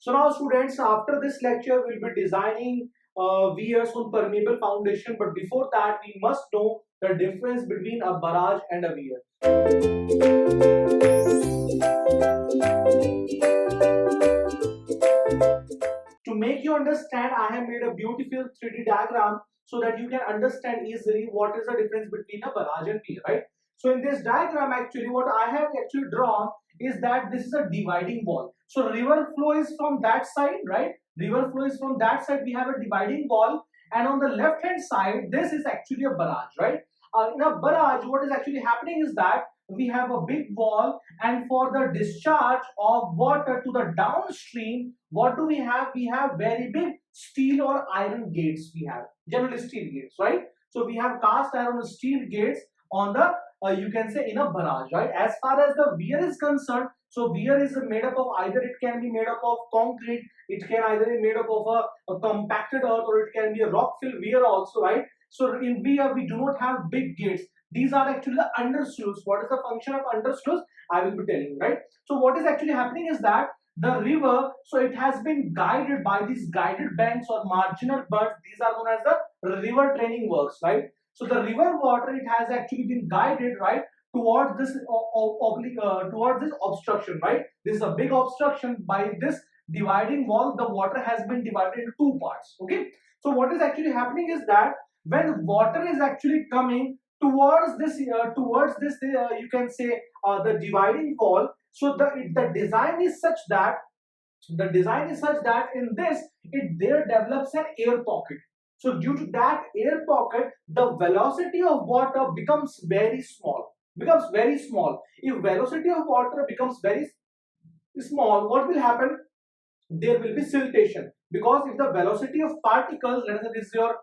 So now students, after this lecture, we'll be designing weirs on permeable foundation. But before that, we must know the difference between a barrage and a weir. To make you understand, I have made a beautiful 3D diagram so that you can understand easily what is the difference between a barrage and weir, right? So in this diagram, actually, what I have actually drawn is that this is a dividing wall. So river flow is from that side, right? River flow is from that side. We have a dividing wall, and on the left hand side, this is actually a barrage, right? In a barrage, what is actually happening is that we have a big wall, and for the discharge of water to the downstream, what do we have? We have very big steel or iron gates. We have generally steel gates, right? So we have cast iron steel gates on the you can say in a barrage, right? As far as the weir is concerned, so weir is made up of either it can be made up of concrete, it can either be made up of a compacted earth, or it can be a rock fill weir also, right? So in weir we do not have big gates. These are actually the undersluice. What is the function of undersluice? I will be telling you, right? So what is actually happening is that the river, so it has been guided by these guided banks or marginal berths. These are known as the river training works, right? So the river water, it has actually been guided, right, towards this towards this obstruction, right? This is a big obstruction. By this dividing wall, the water has been divided into two parts. Okay. So what is actually happening is that when water is actually coming towards this you can say the dividing wall, so the design is such that in this it there develops an air pocket. So due to that air pocket, the velocity of water becomes very small. If velocity of water becomes very small, what will happen? There will be siltation, because if the velocity of particles, let us say this is your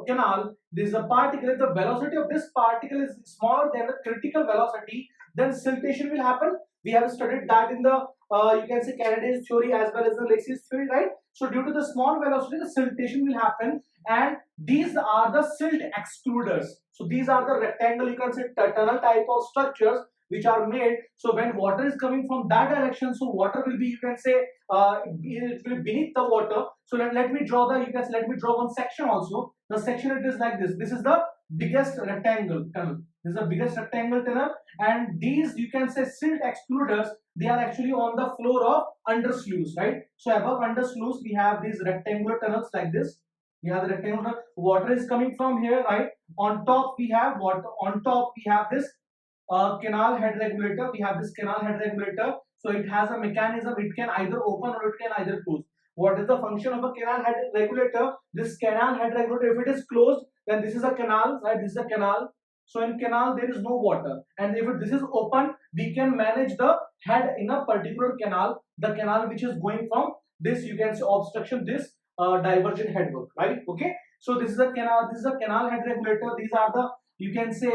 canal, this is a particle, if the velocity of this particle is smaller than the critical velocity, then siltation will happen. We have studied that in the you can say Canada's theory as well as the Lacey's theory, right? So due to the small velocity, the siltation will happen, and these are the silt excluders. So these are the rectangle, you can say tunnel type of structures which are made. So when water is coming from that direction, so water will be, you can say, it will be beneath the water. So let me draw the, you can say, let me draw one section also. The section it is like this. This is the biggest rectangle tunnel. This is the biggest rectangle tunnel, and these, you can say, silt excluders, they are actually on the floor of undersluice, right? So above undersluice, we have these rectangular tunnels like this. We have the rectangular, water is coming from here, right? On top we have water. On top we have this canal head regulator. We have this canal head regulator. So it has a mechanism. It can either open or it can either close. What is the function of a canal head regulator? This canal head regulator, if it is closed, then this is a canal, right? This is a canal. So in canal there is no water, and if this is open, we can manage the head in a particular canal, the canal which is going from this, you can say, obstruction, this divergent headwork, right? Okay. So this is a canal. This is a canal head regulator. These are the, you can say,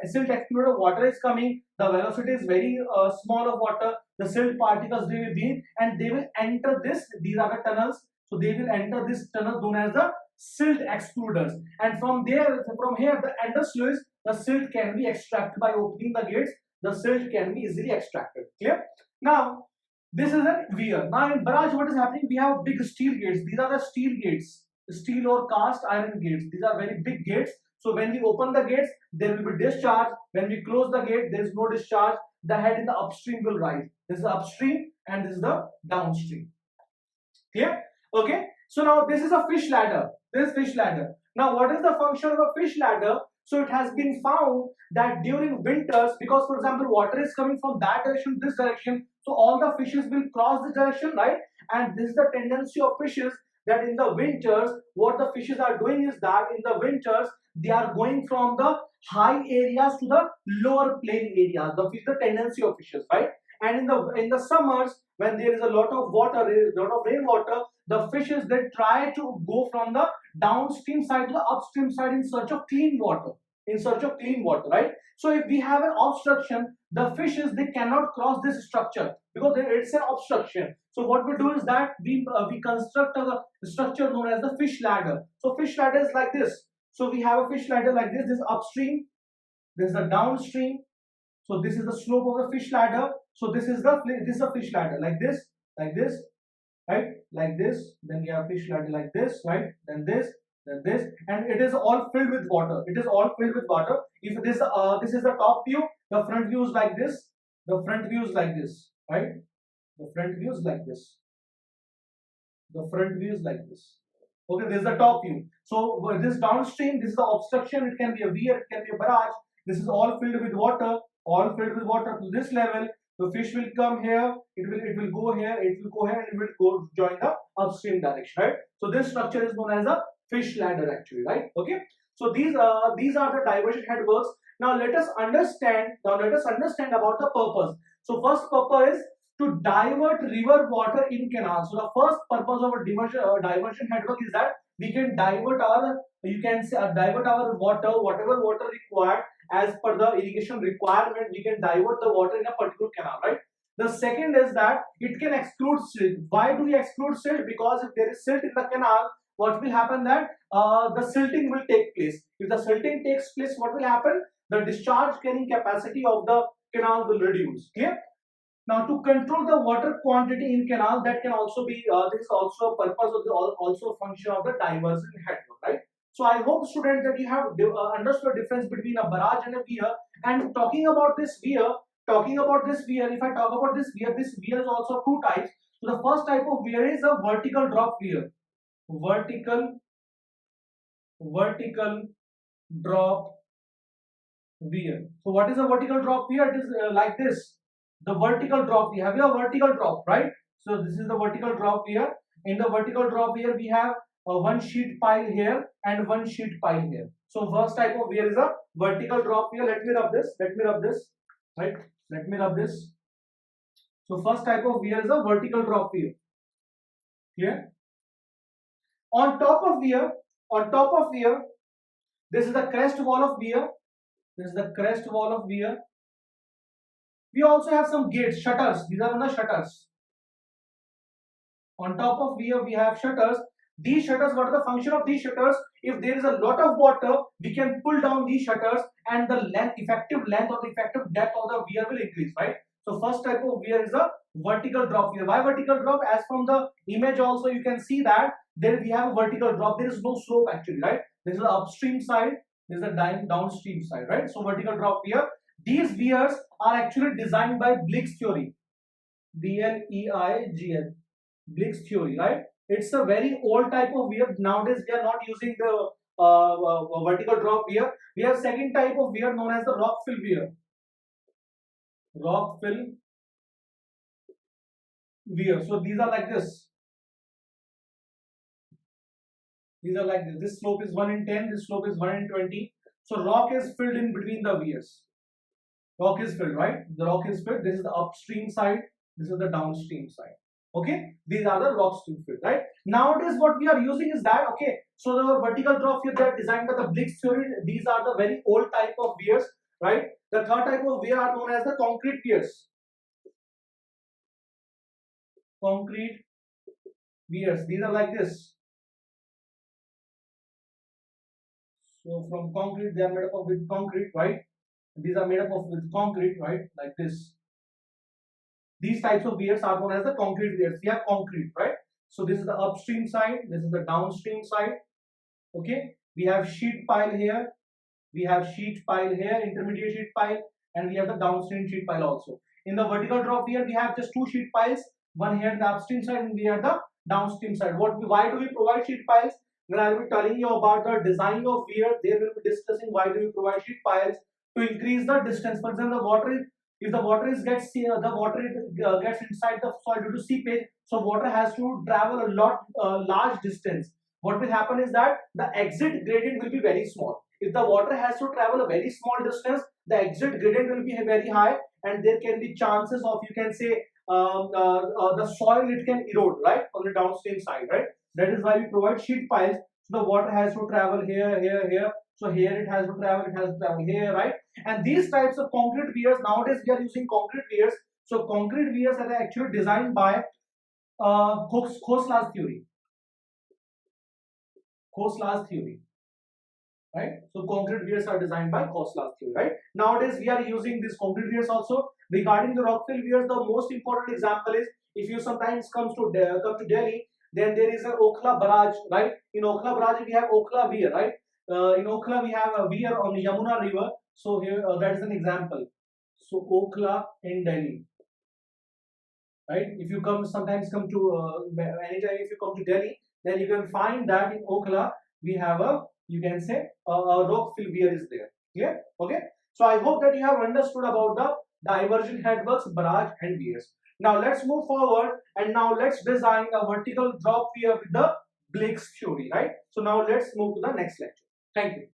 silt excluder. Water is coming, the velocity is very small of water, the silt particles, they will be, and they will enter this, these are the tunnels. So they will enter this tunnel known as the silt excluders, and from there, from here, the undersluice, the silt can be extracted by opening the gates. The silt can be easily extracted. Clear? Now this is a weir. Now in barrage, what is happening? We have big steel gates. These are the steel gates, steel or cast iron gates. These are very big gates. So when we open the gates, there will be discharge. When we close the gate, there is no discharge. The head in the upstream will rise. This is the upstream, and this is the downstream. Clear? Okay. So now this is a fish ladder. This is fish ladder. Now what is the function of a fish ladder? So it has been found that during winters, because for example water is coming from that direction, this direction, so all the fishes will cross this direction, right? And this is the tendency of fishes, that in the winters, what the fishes are doing is that in the winters they are going from the high areas to the lower plain areas. The tendency of fishes, right? And in the summers, when there is a lot of water, there is a lot of rainwater, the fishes, they try to go from the downstream side to the upstream side in search of clean water. In search of clean water, right? So if we have an obstruction, the fishes, they cannot cross this structure because it's an obstruction. So what we do is that we construct a structure known as the fish ladder. So fish ladder is like this. So we have a fish ladder like this. This is upstream. This is the downstream. So this is the slope of the fish ladder. So this is the fish ladder like this, right? Like this. Then we have fish ladder like this, right? Then this, and it is all filled with water. It is all filled with water. If this is the top view, the front view is like this. The front view is like this, right? The front view is like this. The front view is like this. Okay, this is the top view. So this downstream, this is the obstruction. It can be a weir, it can be a barrage. This is all filled with water, all filled with water to this level. The fish will come here, it will go here, it will go here, and it will go join the upstream direction, right? So this structure is known as a fish ladder actually, right? Okay. So these are the diversion head works. Now let us understand. About the purpose. So first purpose is to divert river water in canals. So the first purpose of a diversion network is that we can divert our, you can say, divert our water, whatever water required as per the irrigation requirement. We can divert the water in a particular canal, right? The second is that it can exclude silt. Why do we exclude silt? Because if there is silt in the canal, what will happen that the silting will take place. If the silting takes place, what will happen? The discharge carrying capacity of the canal will reduce. Clear? Now, to control the water quantity in canal, that can also be this is also a purpose of the also a function of the diversion network, right? So I hope, students, that you have understood the difference between a barrage and a weir. And talking about this weir, if I talk about this weir is also two types. So the first type of weir is a vertical drop weir. Vertical drop weir. So what is a vertical drop weir? It is like this. The vertical drop, we have a vertical drop, right? So this is the vertical drop here. In the vertical drop here, we have one sheet pile here and one sheet pile here. So first type of weir is a vertical drop here. Let me rub this, right? Let me rub this. So first type of weir is a vertical drop weir. Here. On top of weir, this is the crest wall of weir. We also have some gates, shutters. These are the shutters. On top of weir, we have shutters. These shutters, what are the function of these shutters? If there is a lot of water, we can pull down these shutters and the effective length or the effective depth of the weir will increase, right? So first type of weir is a vertical drop weir. Why vertical drop? As from the image also you can see that there we have a vertical drop. There is no slope actually, right? This is the upstream side, this is the downstream side, right? So vertical drop weir. These weirs are actually designed by Blick's theory. B-L-E-I-G-L. Blick's theory, right? It's a very old type of weir. Nowadays, we are not using the vertical drop weir. We have second type of weir known as the rock fill weir. Rock fill weir. So these are like this. This slope is 1 in 10. This slope is 1 in 20. So rock is filled in between the weirs. Rock is filled, right? The rock is filled. This is the upstream side. This is the downstream side. Okay, these are the rocks to filled, right? Nowadays, what we are using is that, okay, so the vertical drop here, they are designed by the Blick's theory. These are the very old type of weirs, right? The third type of weir are known as the concrete weirs. Concrete weirs. These are like this. So from concrete, they are made up with concrete, right? These are made up of with concrete, right? Like this. These types of weirs are known as the concrete weirs. We have concrete, right? So this is the upstream side. This is the downstream side. Okay. We have sheet pile here. Intermediate sheet pile, and we have the downstream sheet pile also. In the vertical drop weir, we have just two sheet piles. One here the upstream side, and we have the downstream side. Why do we provide sheet piles? When I will be telling you about the design of weir, they will be discussing why do we provide sheet piles to increase the distance. For example, if the water gets inside the soil due to seepage, so water has to travel a large distance. What will happen is that the exit gradient will be very small. If the water has to travel a very small distance, the exit gradient will be very high, and there can be chances of, you can say, the soil, it can erode, right, on the downstream side, right? That is why we provide sheet piles. So the water has to travel here. So here it has to travel here, right? And these types of concrete weirs, nowadays we are using concrete weirs. So concrete weirs are actually designed by Kosla's theory. Right? So concrete weirs are designed by Kosla's theory, right? Nowadays we are using these concrete weirs also. Regarding the rock fill weirs, the most important example is If you sometimes come to Delhi, then there is a Okhla Barrage, right? In Okhla Barrage we have Okhla Weir, right? In Okhla we have a weir on the Yamuna River. So here that is an example. So Okhla in Delhi, right? If you sometimes come to anytime if you come to Delhi, then you can find that in Okhla we have a, you can say, a rockfill weir is there. Yeah, okay. So I hope that you have understood about the divergent headworks, barrage, and weirs. Now let's move forward and now let's design a vertical drop weir with the Blake's theory, right? So now let's move to the next lecture. Thank you.